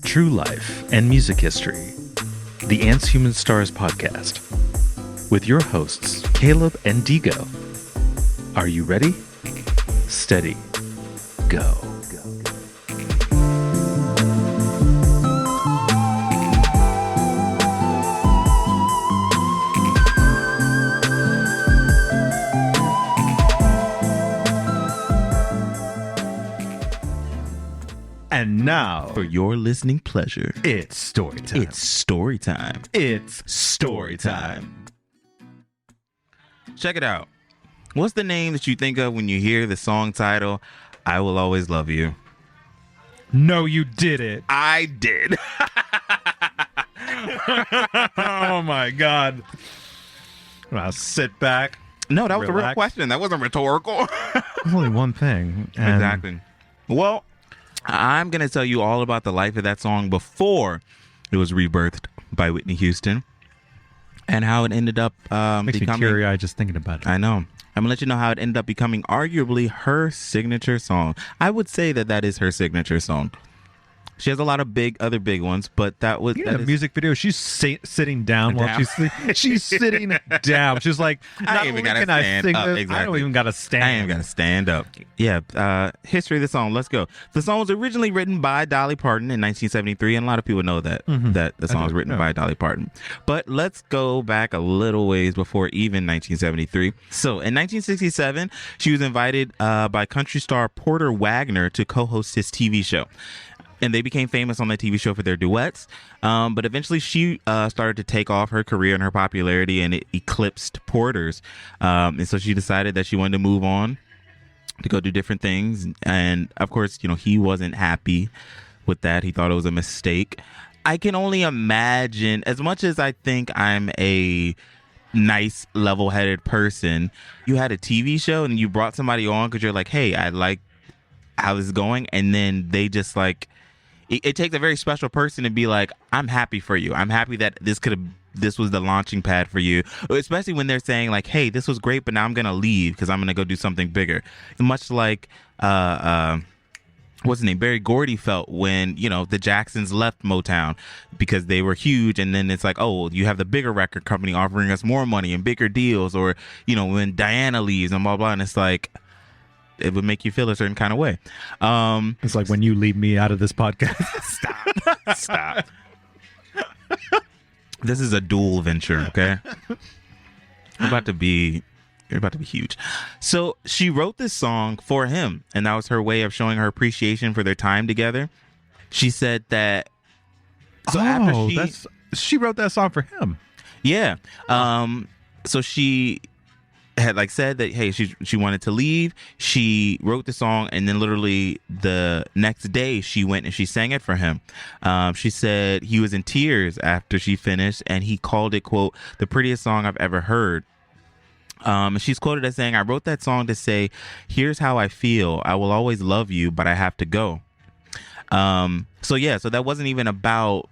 true life, and music history. The Ants Human Stars podcast with your hosts, Caleb and Digo. Are you ready? Steady. Go. And now, for your listening pleasure, it's story time. It's story time. It's story time. Check it out. What's the name that you think of when you hear the song title, I Will Always Love You? No, you did it. I did. Oh, my God. I'll sit back. No, that was relax. a real question. That wasn't rhetorical. There's only one thing. And Exactly. Well, I'm going to tell you all about the life of that song before it was rebirthed by Whitney Houston and how it ended up Makes becoming... me teary-eyed just thinking about it. I know. I'm going to let you know how it ended up becoming arguably her signature song. I would say that that is her signature song. She has a lot of other big ones, but that was... In the music video, she's sitting down while she's sitting down. She's like, not only can I sing this, I don't even got to stand. I ain't even got to stand up. Yeah, history of the song. Let's go. The song was originally written by Dolly Parton in 1973, and a lot of people know that, that the song was written by Dolly Parton. But let's go back a little ways before even 1973. So in 1967, she was invited by country star Porter Wagner to co-host his TV show. And they became famous on that TV show for their duets. But eventually she started to take off her career and her popularity, and it eclipsed Porter's. And so she decided that she wanted to move on to go do different things. And of course, you know, he wasn't happy with that. He thought it was a mistake. I can only imagine, as much as I think I'm a nice, level-headed person, you had a TV show and you brought somebody on because you're like, hey, I like how this is going. And then they just like... It takes a very special person to be like, I'm happy for you. I'm happy that this was the launching pad for you. Especially when they're saying like, hey, this was great, but now I'm going to leave because I'm going to go do something bigger. Much like, what's his name? Berry Gordy felt when, you know, the Jacksons left Motown because they were huge. And then it's like, oh, you have the bigger record company offering us more money and bigger deals. Or, you know, when Diana leaves and blah, blah. And it's like, it would make you feel a certain kind of way. It's like when you leave me out of this podcast. Stop. This is a dual venture, okay? You're about to be huge. So she wrote this song for him, and that was her way of showing her appreciation for their time together. She said that. So after she wrote that song for him. Yeah. So she had like said that, hey, she wanted to leave. She wrote the song, and then literally the next day she went and she sang it for him. She said he was in tears after she finished, and he called it, quote, the prettiest song I've ever heard. She's quoted as saying, I wrote that song to say, here's how I feel. I will always love you, but I have to go. So that wasn't even about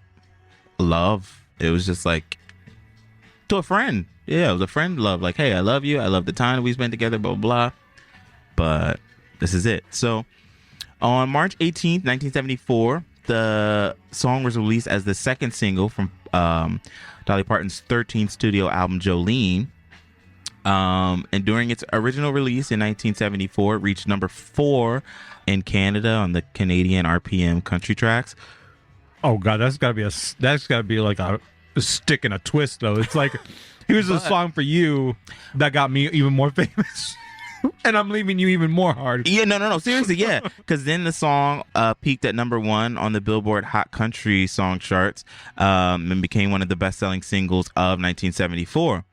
love. It was just like to a friend. Yeah, it was a friend love. Like, hey, I love you. I love the time we spent together, blah, blah, blah. But this is it. So on March 18th, 1974, the song was released as the second single from Dolly Parton's 13th studio album, Jolene. And during its original release in 1974, it reached number 4 in Canada on the Canadian RPM country tracks. Oh, God, that's got to be like a stick and a twist, though. It's like... Here's a song for you that got me even more famous. And I'm leaving you even more hard. Yeah, no. Seriously, yeah. Because then the song peaked at number 1 on the Billboard Hot Country Song charts and became one of the best-selling singles of 1974.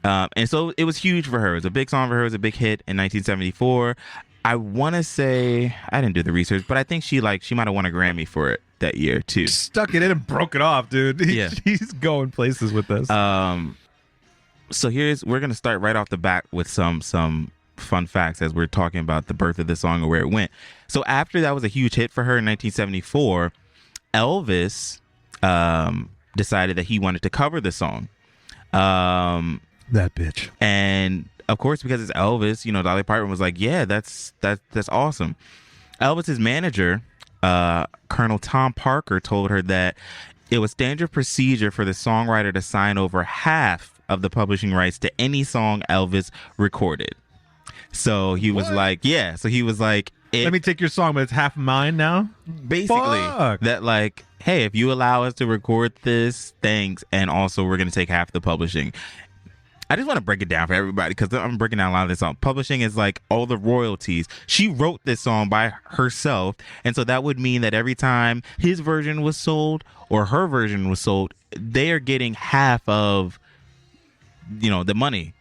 And so it was huge for her. It was a big song for her. It was a big hit in 1974. I want to say, I didn't do the research, but I think she might have won a Grammy for it that year, too. Stuck it in and broke it off, dude. Yeah. He's going places with this. So we're going to start right off the bat with some fun facts as we're talking about the birth of the song and where it went. So after that was a huge hit for her in 1974, Elvis decided that he wanted to cover the song. That bitch. And of course, because it's Elvis, you know, Dolly Parton was like, yeah, that's awesome. Elvis's manager Colonel Tom Parker told her that it was standard procedure for the songwriter to sign over half of the publishing rights to any song Elvis recorded. So he was like, yeah. So he was like, let me take your song, but it's half mine now. Basically, Fuck. that like, hey, if you allow us to record this, thanks, and also we're gonna take half the publishing. I just want to break it down for everybody because I'm breaking down a lot of this song. Publishing is like all the royalties. She wrote this song by herself, and so that would mean that every time his version was sold or her version was sold, they are getting half of, the money,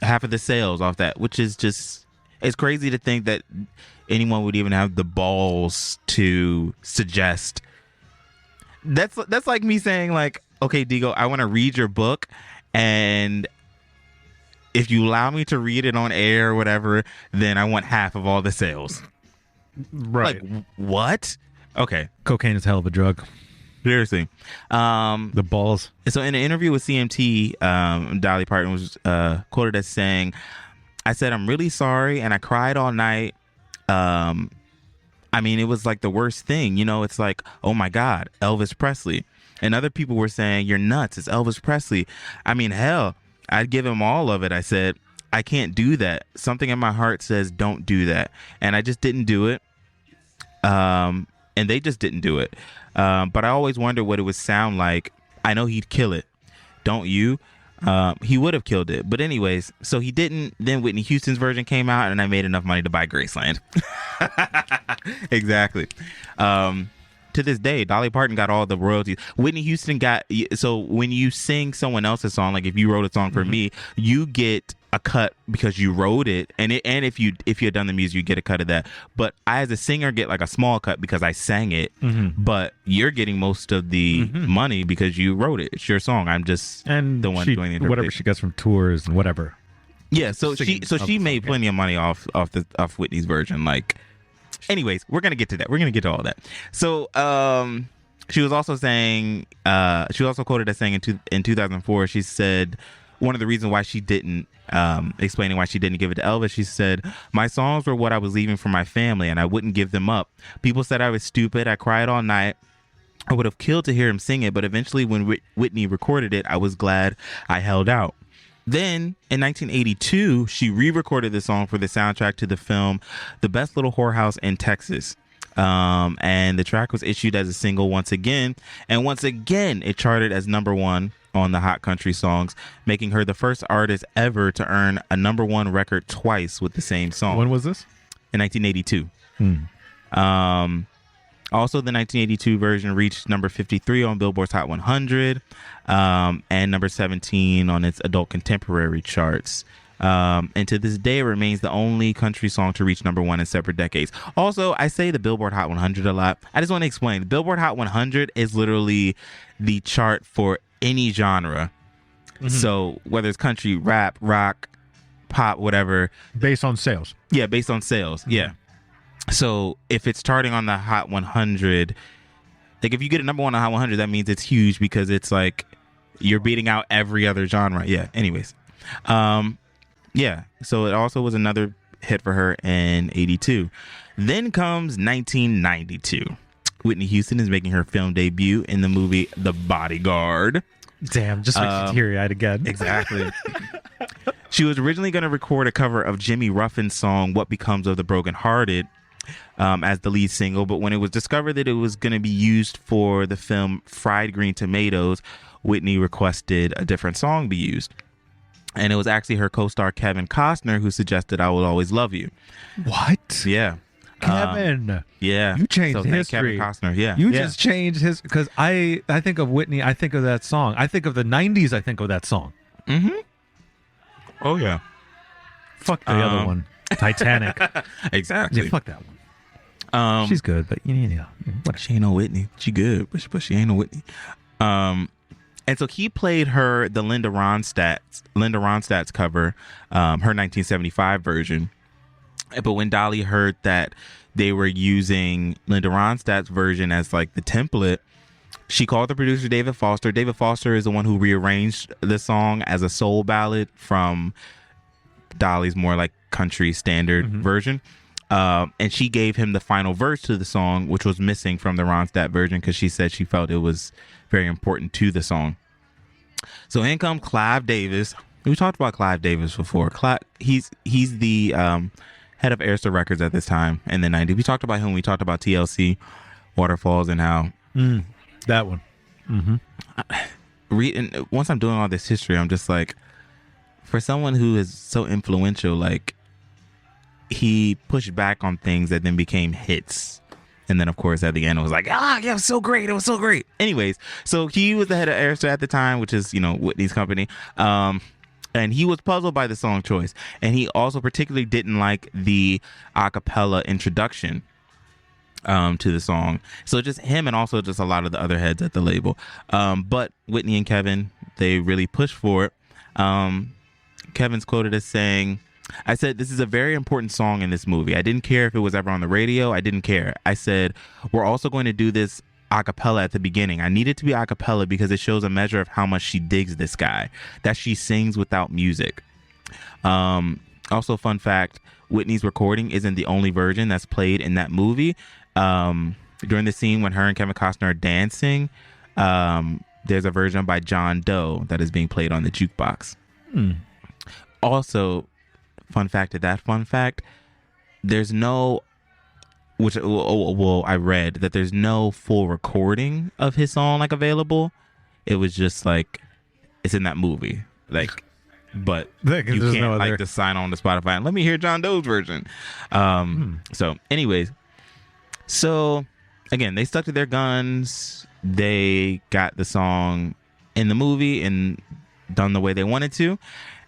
half of the sales off that, which is just, it's crazy to think that anyone would even have the balls to suggest. That's like me saying like, okay, Digo, I want to read your book, and if you allow me to read it on air or whatever, then I want half of all the sales. Right. Like, what? Okay. Cocaine is a hell of a drug. Seriously. The balls. So in an interview with CMT, Dolly Parton was quoted as saying, I said, I'm really sorry, and I cried all night. I mean, it was like the worst thing. It's like, oh my God, Elvis Presley. And other people were saying, you're nuts. It's Elvis Presley. I mean, hell, I'd give him all of it. I said, I can't do that. Something in my heart says, don't do that. And I just didn't do it. And they just didn't do it. But I always wonder what it would sound like. I know he'd kill it. Don't you? He would have killed it. But anyways, so he didn't. Then Whitney Houston's version came out, and I made enough money to buy Graceland. Exactly. To this day, Dolly Parton got all the royalties. Whitney Houston got, so when you sing someone else's song, like if you wrote a song for me, you get a cut because you wrote it, and if you had done the music, you get a cut of that. But I, as a singer, get like a small cut because I sang it. But you're getting most of the money because you wrote it. It's your song. I'm just the one doing the interpretation. Whatever she gets from tours and whatever. Yeah, so she made plenty of money off Whitney's version. Like, anyways, we're gonna get to that. We're gonna get to all that. So she was also saying, she was also quoted as saying in 2004, she said one of the reasons why she didn't, explaining why she didn't give it to Elvis, she said, my songs were what I was leaving for my family, and I wouldn't give them up. People said I was stupid. I cried all night. I would have killed to hear him sing it, but eventually when Whitney recorded it, I was glad I held out. Then, in 1982, she re-recorded the song for the soundtrack to the film The Best Little Whorehouse in Texas. And the track was issued as a single once again. And once again, it charted as #1 on the Hot Country Songs, making her the first artist ever to earn a #1 record twice with the same song. When was this? In 1982. Also, the 1982 version reached number 53 on Billboard's Hot 100 and number 17 on its adult contemporary charts. And to this day, it remains the only country song to reach #1 in separate decades. Also, I say the Billboard Hot 100 a lot. I just want to explain. The Billboard Hot 100 is literally the chart for any genre. So whether it's country, rap, rock, pop, whatever. Based on sales. Yeah, based on sales. Yeah. So if it's charting on the Hot 100, like if you get a #1 on Hot 100, that means it's huge because it's like you're beating out every other genre. Yeah. Anyways. Yeah. So it also was another hit for her in 82. Then comes 1992. Whitney Houston is making her film debut in the movie The Bodyguard. Damn, just makes you teary-eyed again. Exactly. She was originally going to record a cover of Jimmy Ruffin's song What Becomes of the Broken Hearted as the lead single, but when it was discovered that it was going to be used for the film Fried Green Tomatoes, Whitney requested a different song be used. And it was actually her co-star Kevin Costner who suggested I Will Always Love You. What? Yeah. Kevin. Yeah. You changed history. Kevin Costner. Yeah. You just changed his, because I think of Whitney, I think of that song. I think of the 90s, I think of that song. Oh, yeah. Fuck the other one. Titanic. Exactly. Yeah, fuck that one. She's good, but whatever. She ain't no Whitney. She good, but she ain't no Whitney. And so he played her the Linda Ronstadt's cover, her 1975 version. But when Dolly heard that they were using Linda Ronstadt's version as like the template, she called the producer David Foster. David Foster is the one who rearranged the song as a soul ballad from Dolly's more like country standard version. And she gave him the final verse to the song, which was missing from the Ronstadt version because she said she felt it was very important to the song. So in come Clive Davis. We talked about Clive Davis before. He's the head of Arista Records at this time in the 90s. We talked about him. We talked about TLC, Waterfalls, and how that one. And once I'm doing all this history, I'm just like, for someone who is so influential, like, he pushed back on things that then became hits. And then, of course, at the end, it was like, yeah, it was so great. It was so great. Anyways, so he was the head of Arista at the time, which is, Whitney's company. And he was puzzled by the song choice. And he also particularly didn't like the a cappella introduction to the song. So just him and also just a lot of the other heads at the label. But Whitney and Kevin, they really pushed for it. Kevin's quoted as saying, I said, this is a very important song in this movie. I didn't care if it was ever on the radio. I didn't care. I said, we're also going to do this a cappella at the beginning. I need it to be a cappella because it shows a measure of how much she digs this guy, that she sings without music. Also, fun fact, Whitney's recording isn't the only version that's played in that movie. During the scene when her and Kevin Costner are dancing, there's a version by John Doe that is being played on the jukebox. Also, fun fact, there's no, I read that there's no full recording of his song like available. It was just like, it's in that movie, like, but you can't just sign on to Spotify and let me hear John Doe's version. So anyways, so again, they stuck to their guns. They got the song in the movie and done the way they wanted to.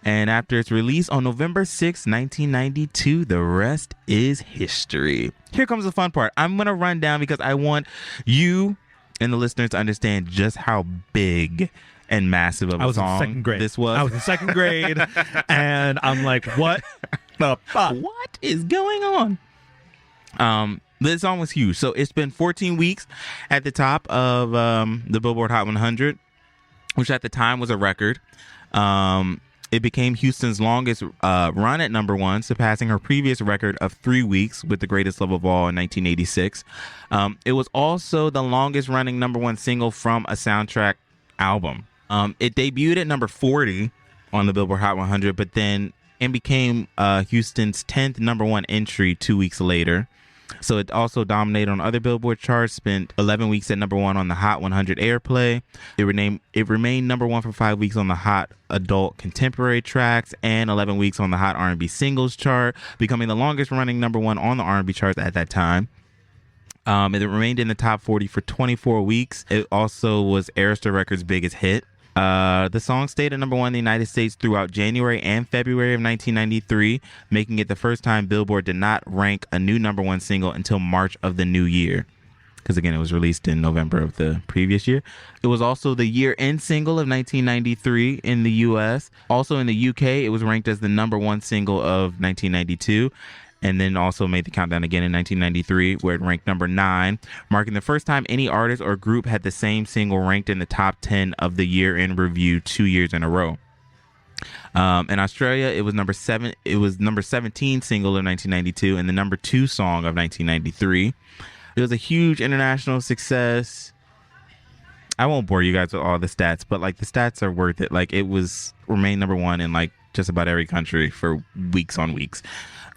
And after its release on November 6, 1992, the rest is history. Here comes the fun part. I'm going to run down because I want you and the listeners to understand just how big and massive of a song this was. I was in second grade, and I'm like, what the fuck? What is going on? This song was huge. So it's been 14 weeks at the top of the Billboard Hot 100, which at the time was a record. It became Houston's longest run at number one, surpassing her previous record of 3 weeks with The Greatest Love of All in 1986. It was also the longest running number one single from a soundtrack album. It debuted at number 40 on the Billboard Hot 100, but then it became Houston's 10th number one entry 2 weeks later. So it also dominated on other Billboard charts, spent 11 weeks at number one on the Hot 100 airplay. It remained number one for 5 weeks on the Hot Adult Contemporary Tracks and 11 weeks on the Hot R&B Singles chart, becoming the longest running number one on the R&B charts at that time. It remained in the top 40 for 24 weeks. It also was Arista Records' biggest hit. The song stayed at number one in the United States throughout January and February of 1993, making it the first time Billboard did not rank a new number one single until March of the new year. Because again, it was released in November of the previous year. It was also the year-end single of 1993 in the U.S. Also in the UK, it was ranked as the number one single of 1992. And then also made the countdown again in 1993, where it ranked number 9, marking the first time any artist or group had the same single ranked in the top 10 of the year-end review 2 years in a row. In Australia, it was number 7. It was number 17 single of 1992 and the number 2 song of 1993. It was a huge international success. I won't bore you guys with all the stats, but like the stats are worth it. Like it remained number one in like just about every country for weeks on weeks.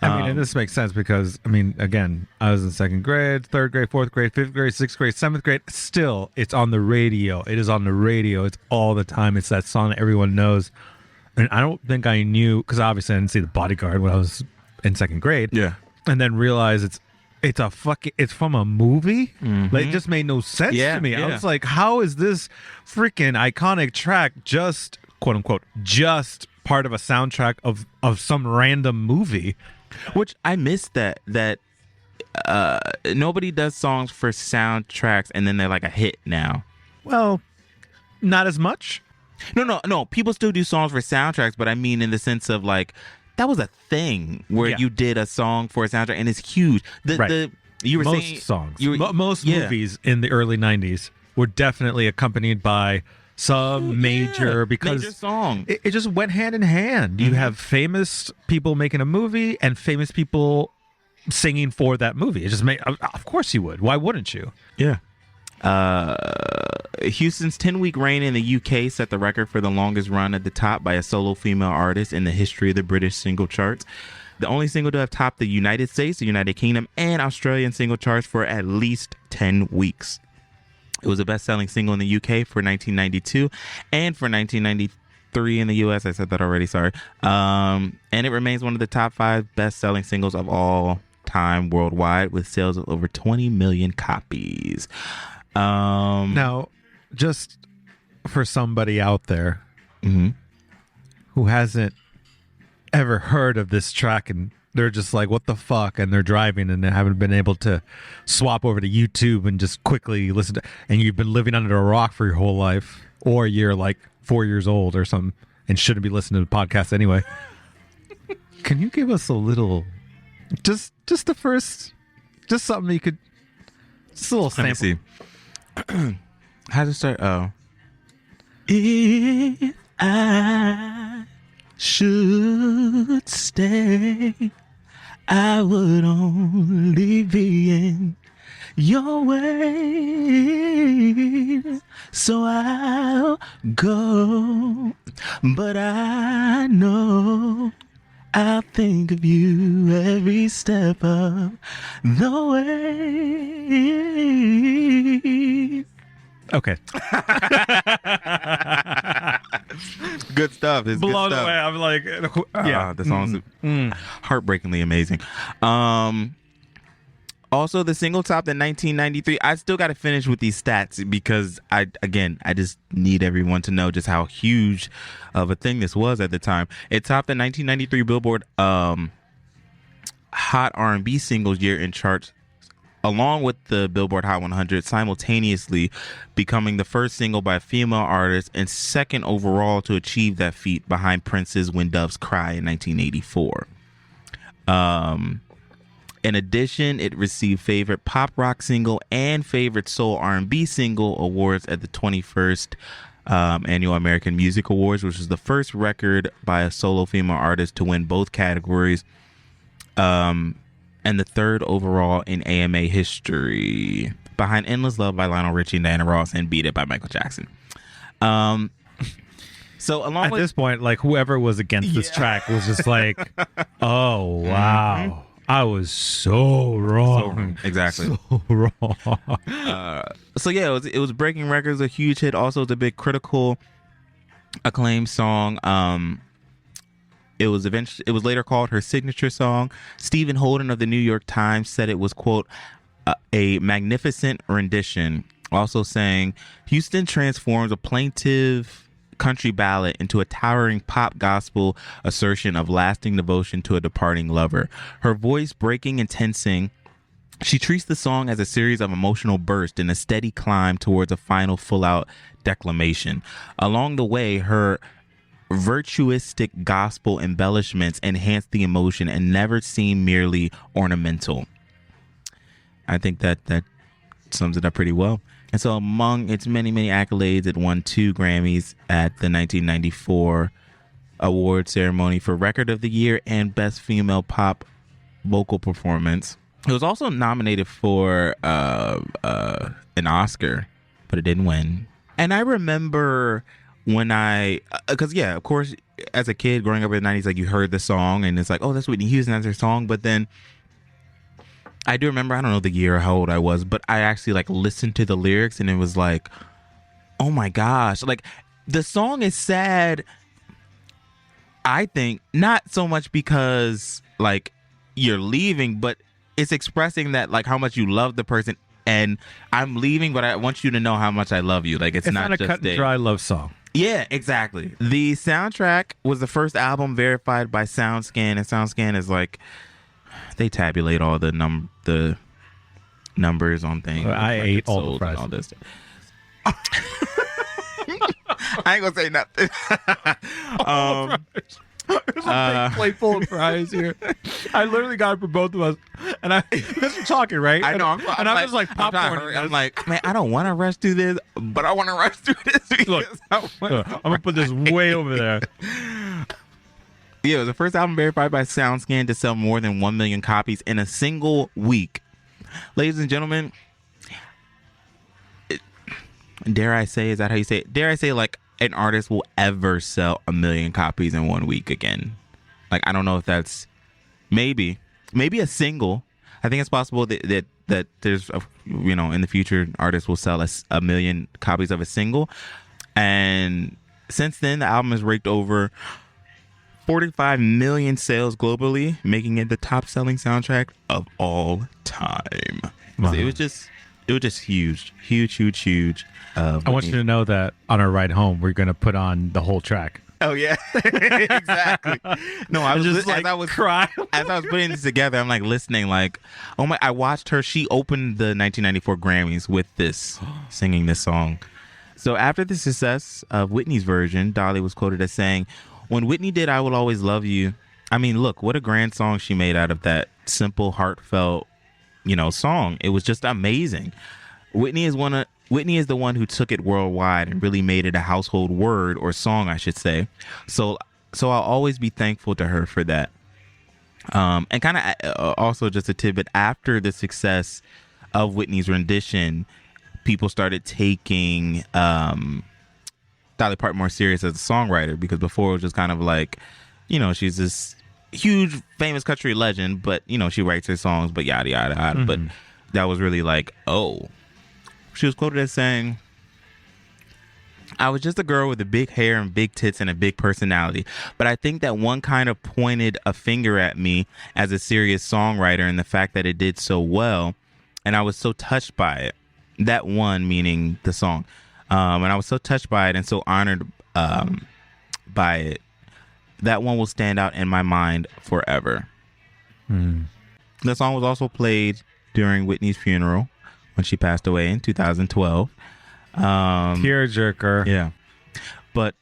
I mean, and this makes sense because, I mean, again, I was in second grade, third grade, fourth grade, fifth grade, sixth grade, seventh grade. Still, it's on the radio. It is on the radio. It's all the time. It's that song that everyone knows. And I don't think I knew, because obviously I didn't see The Bodyguard when I was in second grade. Yeah. And then realize it's from a movie. Mm-hmm. Like, it just made no sense to me. I was like, how is this freaking iconic track just, quote unquote, just part of a soundtrack of some random movie? Which I miss that nobody does songs for soundtracks and then they're like a hit now. Well, not as much. No. People still do songs for soundtracks, but I mean in the sense of like that was a thing where you did a song for a soundtrack and it's huge. Most movies in the early 90s were definitely accompanied by some major song. It just went hand in hand. You have famous people making a movie and famous people singing for that movie. It just made, of course you would. Why wouldn't you? Yeah. Houston's 10-week reign in the UK set the record for the longest run at the top by a solo female artist in the history of the British single charts. The only single to have topped the United States, the United Kingdom, and Australian single charts for at least 10 weeks. It was a best-selling single in the UK for 1992 and for 1993 in the US. I said that already, sorry. And it remains one of the top 5 best-selling singles of all time worldwide, with sales of over 20 million copies. Now, just for somebody out there who hasn't ever heard of this track and they're just like, what the fuck? And they're driving and they haven't been able to swap over to YouTube and just quickly listen to, and you've been living under a rock for your whole life, or you're like 4 years old or something and shouldn't be listening to podcasts anyway. Can you give us a little, just the first, just something you could, just a little sample. Let me see. How to start? Oh. If I should stay, I would only be in your way. So I'll go, but I know I'll think of you every step of the way. Okay. Good stuff. It's Blown good stuff. away. I'm like, yeah. The song's heartbreakingly amazing. Also, the single topped in 1993. I still got to finish with these stats because I just need everyone to know just how huge of a thing this was at the time. It topped the 1993 Billboard Hot R&B Singles Year in charts, along with the Billboard Hot 100, simultaneously becoming the first single by a female artist and second overall to achieve that feat, behind Prince's When Doves Cry in 1984. In addition, it received favorite pop rock single and favorite soul R&B single awards at the 21st Annual American Music Awards, which was the first record by a solo female artist to win both categories, and the third overall in AMA history, behind Endless Love by Lionel Richie and Diana Ross and Beat It by Michael Jackson. So along at with this point, like, whoever was against this track was just like, oh, wow. I was so wrong. Exactly. So wrong. So yeah, it was breaking records, a huge hit. Also, it's a big critical acclaimed song. It was later called her signature song. Stephen Holden of the New York Times said it was, quote, a magnificent rendition. Also saying, Houston transforms a plaintive country ballad into a towering pop gospel assertion of lasting devotion to a departing lover. Her voice breaking and tensing, she treats the song as a series of emotional bursts in a steady climb towards a final full-out declamation. Along the way, her virtuistic gospel embellishments enhance the emotion and never seem merely ornamental. I think that sums it up pretty well. And so among its many, many accolades, it won 2 Grammys at the 1994 award ceremony for Record of the Year and Best Female Pop Vocal Performance. It was also nominated for an Oscar, but it didn't win. And I remember when because yeah, of course, as a kid growing up in the 90s, like, you heard the song and it's like, oh, that's Whitney Houston, that's her song. But then I do remember, I don't know the year or how old I was, but I actually like listened to the lyrics and it was like, oh my gosh, like, the song is sad. I think not so much because like you're leaving, but it's expressing that, like, how much you love the person, and I'm leaving, but I want you to know how much I love you. Like, it's not a just cut and dry love song. Yeah, exactly. The soundtrack was the first album verified by SoundScan, and SoundScan is like, they tabulate all the numbers on things. I like ate all the fries. All this. I ain't gonna say nothing. There's a big plate full of fries here. I literally got it for both of us, and because you're talking, right? I know. I'm just like popcorn. I'm like, man, I don't want to rush through this, but I want to rush through this. Look, I'm gonna put this way over there. Yeah, it was the first album verified by SoundScan to sell more than 1 million copies in a single week. Ladies and gentlemen, dare I say, is that how you say it? Dare I say, like, an artist will ever sell 1 million copies in 1 week again? Like, I don't know if that's maybe a single. I think it's possible that there's in the future artists will sell 1 million copies of a single. And since then, the album has raked over 45 million sales globally, making it the top selling soundtrack of all time. Wow. So it was just huge. I want you to know that on our ride home, we're going to put on the whole track. Oh yeah, exactly. No, I was just like cry. As I was putting this together, I'm like listening, like, oh my! I watched her. She opened the 1994 Grammys with this, singing this song. So after the success of Whitney's version, Dolly was quoted as saying, "When Whitney did I Will Always Love You, I mean, look, what a grand song she made out of that simple, heartfelt, song. It was just amazing. Whitney is the one who took it worldwide and really made it a household word, or song, I should say. So I'll always be thankful to her for that." And kind of also just a tidbit, after the success of Whitney's rendition, people started taking Dolly Parton more serious as a songwriter, because before it was just kind of like, she's this huge famous country legend, but she writes her songs, but yada yada yada. Mm-hmm. But that was really like, oh. She was quoted as saying, "I was just a girl with a big hair and big tits and a big personality, but I think that one kind of pointed a finger at me as a serious songwriter, and the fact that it did so well, and I was so touched by it." That one meaning the song. And I was so touched by it and so honored by it. That one will stand out in my mind forever. The song was also played during Whitney's funeral when she passed away in 2012. Tearjerker. Yeah. But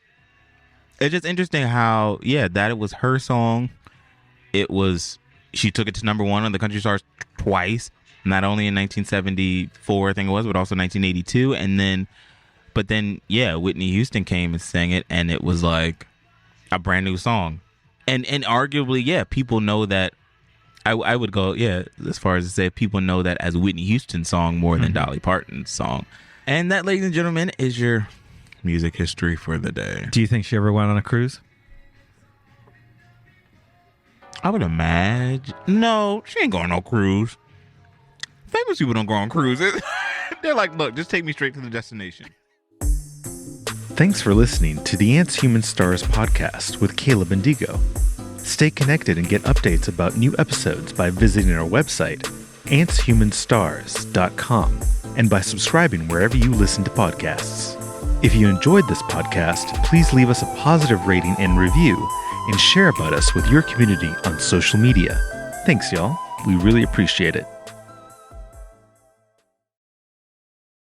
it's just interesting how, that it was her song. She took it to number one on the country charts twice, not only in 1974, I think it was, but also 1982. But then, Whitney Houston came and sang it, and it was like a brand new song. And arguably, people know that. I would go, as far as to say people know that as Whitney Houston's song more than Dolly Parton's song. And that, ladies and gentlemen, is your music history for the day. Do you think she ever went on a cruise? I would imagine. No, she ain't going on no cruise. Famous people don't go on cruises. They're like, look, just take me straight to the destination. Thanks for listening to the Ants, Human Stars podcast with Caleb and Digo. Stay connected and get updates about new episodes by visiting our website, antshumanstars.com, and by subscribing wherever you listen to podcasts. If you enjoyed this podcast, please leave us a positive rating and review, and share about us with your community on social media. Thanks, y'all. We really appreciate it.